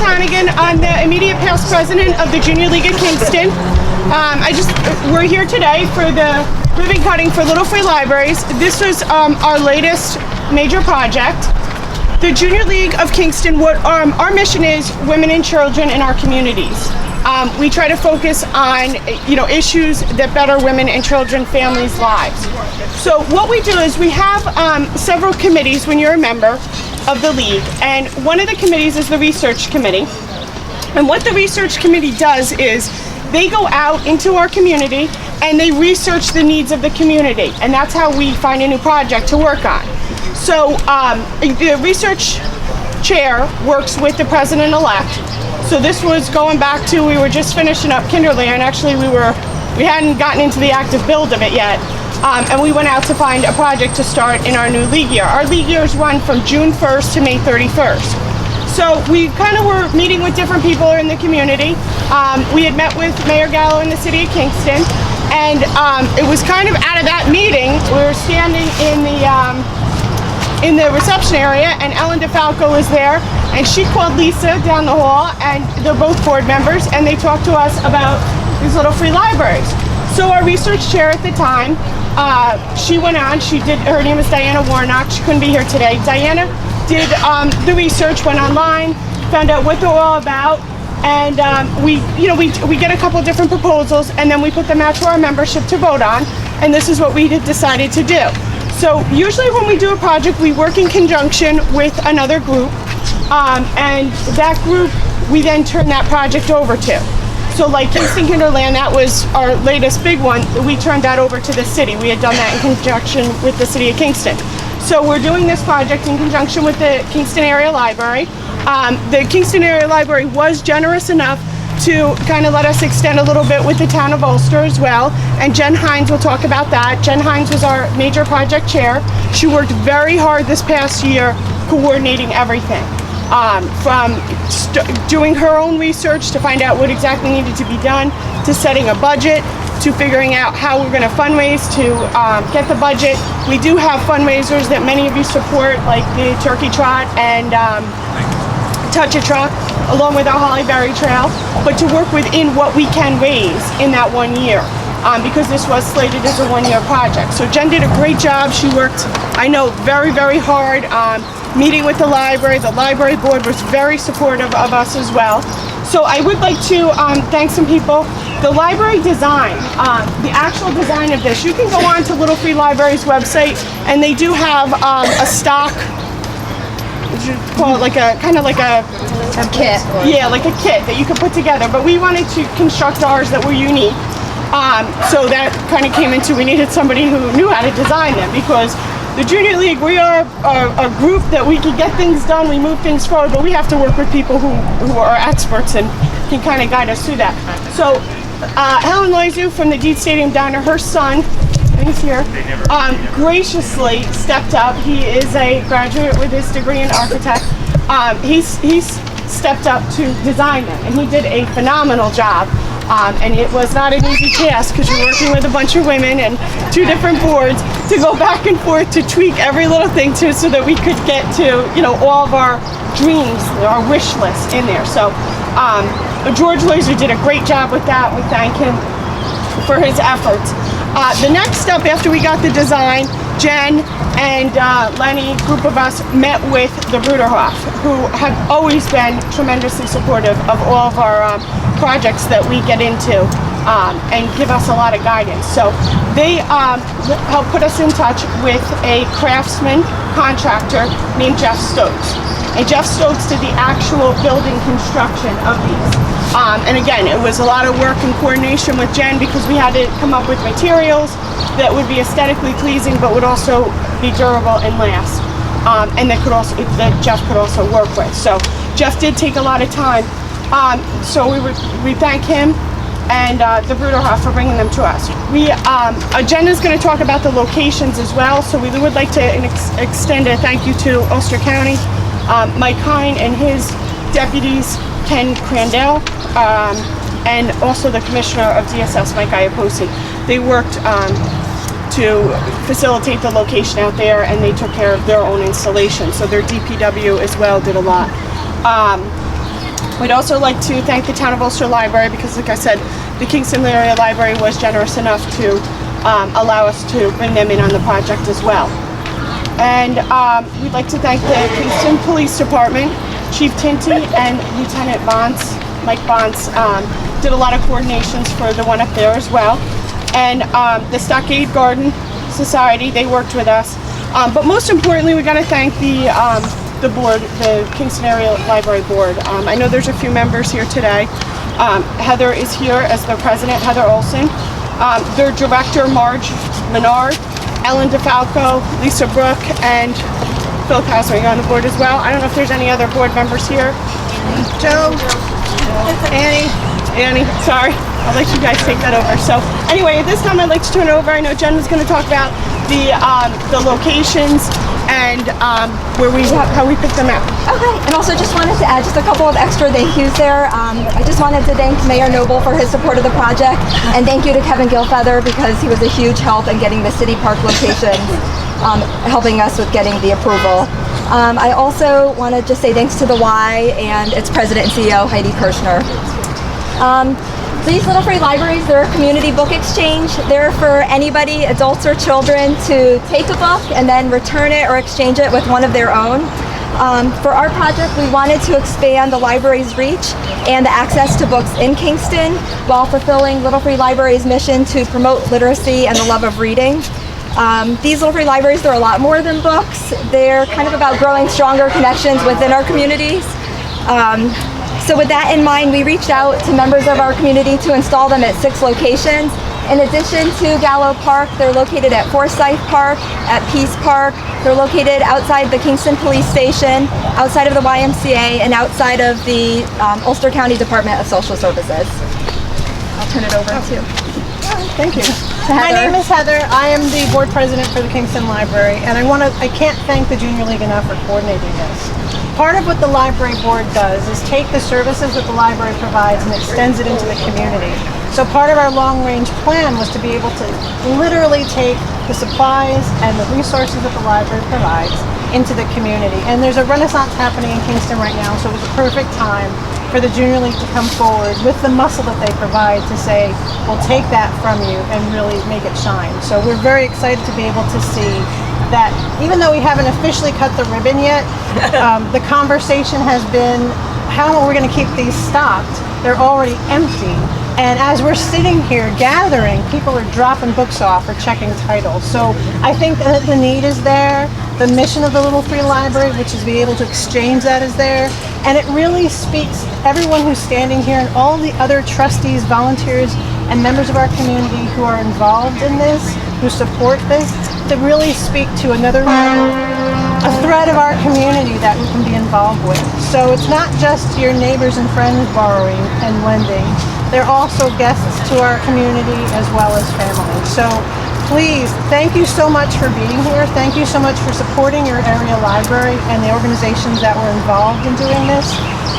Hannigan. I'm the immediate past president of the Junior League of Kingston. We're here today for the ribbon cutting for Little Free Libraries. This was our latest major project. The Junior League of Kingston, what our mission is, women and children in our communities. We try to focus on issues that better women and children, families' lives. So what we do is we have several committees when you're a member of the league, and one of the committees is the research committee. And what the research committee does is they go out into our community and they research the needs of the community, and that's how we find a new project to work on. So the research chair works with the president-elect. So this was going back to, we were just finishing up Kinderland. Actually, we hadn't gotten into the active build of it yet. And we went out to find a project to start in our new league year. Our league years run from June 1st to May 31st. So we kind of were meeting with different people in the community. We had met with Mayor Gallo in the city of Kingston. And it was kind of out of that meeting, we were standing in the reception area, and Ellen DeFalco was there, and she called Lisa down the hall, and they're both board members, and they talked to us about these little free libraries. So our research chair at the time, she went on, her name is Diana Warnock, she couldn't be here today. Diana did the research, went online, found out what they're all about, and we get a couple different proposals, and then we put them out to our membership to vote on, and this is what we decided to do. So usually when we do a project, we work in conjunction with another group, and that group, we then turn that project over to. So like Kingston Kinderland, that was our latest big one, we turned that over to the city. We had done that in conjunction with the city of Kingston. So we're doing this project in conjunction with the Kingston Area Library. The Kingston Area Library was generous enough to kind of let us extend a little bit with the town of Ulster as well, and Jen Hines will talk about that. Jen Hines was our major project chair. She worked very hard this past year coordinating everything, from doing her own research to find out what exactly needed to be done, to setting a budget, to figuring out how we're going to fundraise to get the budget. We do have fundraisers that many of you support, like the Turkey Trot and Touch a Truck, along with our Holly Berry Trail, but to work within what we can raise in that 1 year, because this was slated as a one-year project. So Jen did a great job. She worked, I know, very, very hard, meeting with the library. The library board was very supportive of us as well. So I would like to thank some people. The library design, the actual design of this, you can go on to Little Free Library's website, and they do have a stock, you call it like a kit. Yeah, like a kit that you could put together. But we wanted to construct ours that were unique. So that kind of came into, we needed somebody who knew how to design them, because the Junior League, we are a group that we can get things done, we move things forward, but we have to work with people who are experts and can kind of guide us through that. So Helen Loizu from the Deed Stadium Diner, her son, he's here, graciously stepped up. He is a graduate with his degree in architect. He's stepped up to design them, and he did a phenomenal job. And it was not an easy task, because you're working with a bunch of women and two different boards to go back and forth to tweak every little thing so that we could get to all of our dreams, our wish list in there. So George Loiser did a great job with that. We thank him for his efforts. The next step after we got the design, Jen and Lenny, a group of us, met with the Bruderhof, who have always been tremendously supportive of all of our projects that we get into, and give us a lot of guidance. So they helped put us in touch with a craftsman contractor named Jeff Stokes. And Jeff Stokes did the actual building construction of these. And again, it was a lot of work and coordination with Jen, because we had to come up with materials that would be aesthetically pleasing but would also be durable and last, and that Jeff could also work with. So Jeff did take a lot of time. So we thank him and the Bruderhof for bringing them to us. Jen is going to talk about the locations as well, so we would like to extend a thank you to Ulster County, Mike Hine and his deputies, Ken Crandell, and also the Commissioner of DSS, Mike Iaposi. They worked to facilitate the location out there, and they took care of their own installation. So their DPW as well did a lot. We'd also like to thank the Town of Ulster Library because, like I said, the Kingston Area Library was generous enough to allow us to bring them in on the project as well. And we'd like to thank the Kingston Police Department, Chief Tinty and Lieutenant Bonds, Mike Bonds, did a lot of coordinations for the one up there as well. And the Stockade Garden Society, they worked with us. But most importantly, we got to thank the board, the Kingston Area Library Board. I know there's a few members here today. Heather is here as their president, Heather Olson. Their director, Marge Menard, Ellen DeFalco, Lisa Brook, and Phil Casway on the board as well. I don't know if there's any other board members here. Joe, Annie, sorry. I'll let you guys take that over. So anyway, at this time I'd like to turn it over. I know Jen was going to talk about the locations and how we pick them out. Okay, and also just wanted to add just a couple of extra thank yous there. I just wanted to thank Mayor Noble for his support of the project, and thank you to Kevin Gilfeather because he was a huge help in getting the city park location, helping us with getting the approval. I also want to just say thanks to the Y and its president and CEO, Heidi Kirshner. These Little Free Libraries, they're a community book exchange. They're for anybody, adults or children, to take a book and then return it or exchange it with one of their own. For our project, we wanted to expand the library's reach and the access to books in Kingston while fulfilling Little Free Library's mission to promote literacy and the love of reading. These Little Free Libraries, they're a lot more than books. They're kind of about growing stronger connections within our communities. So with that in mind, we reached out to members of our community to install them at 6 locations. In addition to Gallo Park, they're located at Forsyth Park, at Peace Park. They're located outside the Kingston Police Station, outside of the YMCA, and outside of the Ulster County Department of Social Services. I'll turn it over to Thank you. Heather. My name is Heather. I am the board president for the Kingston Library, and I can't thank the Junior League enough for coordinating this. Part of what the library board does is take the services that the library provides and extends it into the community. So part of our long-range plan was to be able to literally take the supplies and the resources that the library provides into the community. And there's a renaissance happening in Kingston right now, so it was a perfect time for the Junior League to come forward with the muscle that they provide to say, we'll take that from you and really make it shine. So we're very excited to be able to see that even though we haven't officially cut the ribbon yet, the conversation has been, how are we going to keep these stocked? They're already empty. And as we're sitting here gathering, people are dropping books off or checking titles. So I think that the need is there. The mission of the Little Free Library, which is to be able to exchange that, is there. And it really speaks everyone who's standing here and all the other trustees, volunteers, and members of our community who are involved in this, who support this, to really speak to another a thread of our community that we can be involved with. So it's not just your neighbors and friends borrowing and lending. They're also guests to our community as well as family. So please, thank you so much for being here. Thank you so much for supporting your area library and the organizations that were involved in doing this.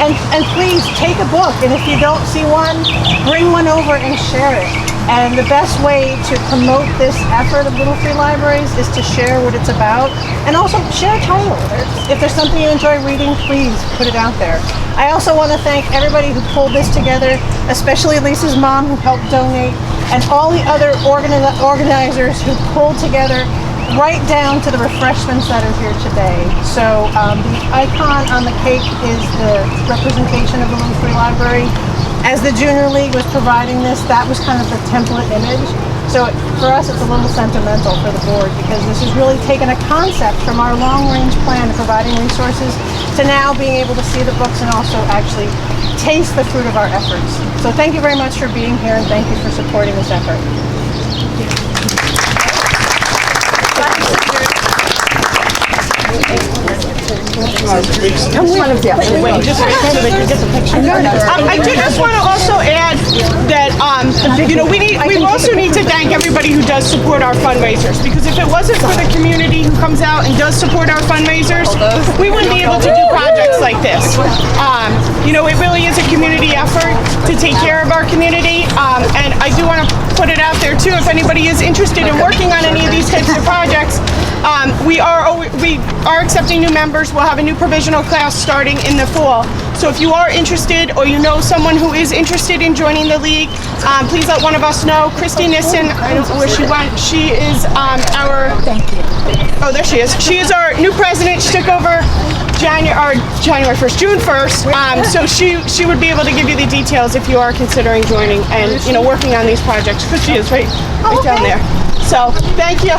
And please take a book, and if you don't see one, bring one over and share it. And the best way to promote this effort of Little Free Libraries is to share what it's about, and also share a title. If there's something you enjoy reading, please put it out there. I also want to thank everybody who pulled this together, especially Lisa's mom who helped donate, and all the other organizers who pulled together right down to the refreshments that are here today. So the icon on the cake is the representation of the Little Free Library. As the Junior League was providing this, that was kind of the template image. So for us, it's a little sentimental for the board because this is really taking a concept from our long-range plan of providing resources to now being able to see the books and also actually taste the fruit of our efforts. So thank you very much for being here and thank you for supporting this effort. I just want to also add that we also need to thank everybody who does support our fundraisers, because if it wasn't for the community who comes out and does support our fundraisers, we wouldn't be able to do projects like this. It really is a community effort to take care of our community, and I do want to put it out there too, if anybody is interested in working on any of these types of projects. We are accepting new members. We'll have a new provisional class starting in the fall. So if you are interested, or you know someone who is interested in joining the league, please let one of us know. Christy Nissen, I don't know where she went. She is our. Thank you. Oh, there she is. She is our new president. She took over January 1st, June 1st. So she would be able to give you the details if you are considering joining and working on these projects. Because she is right down there. So thank you.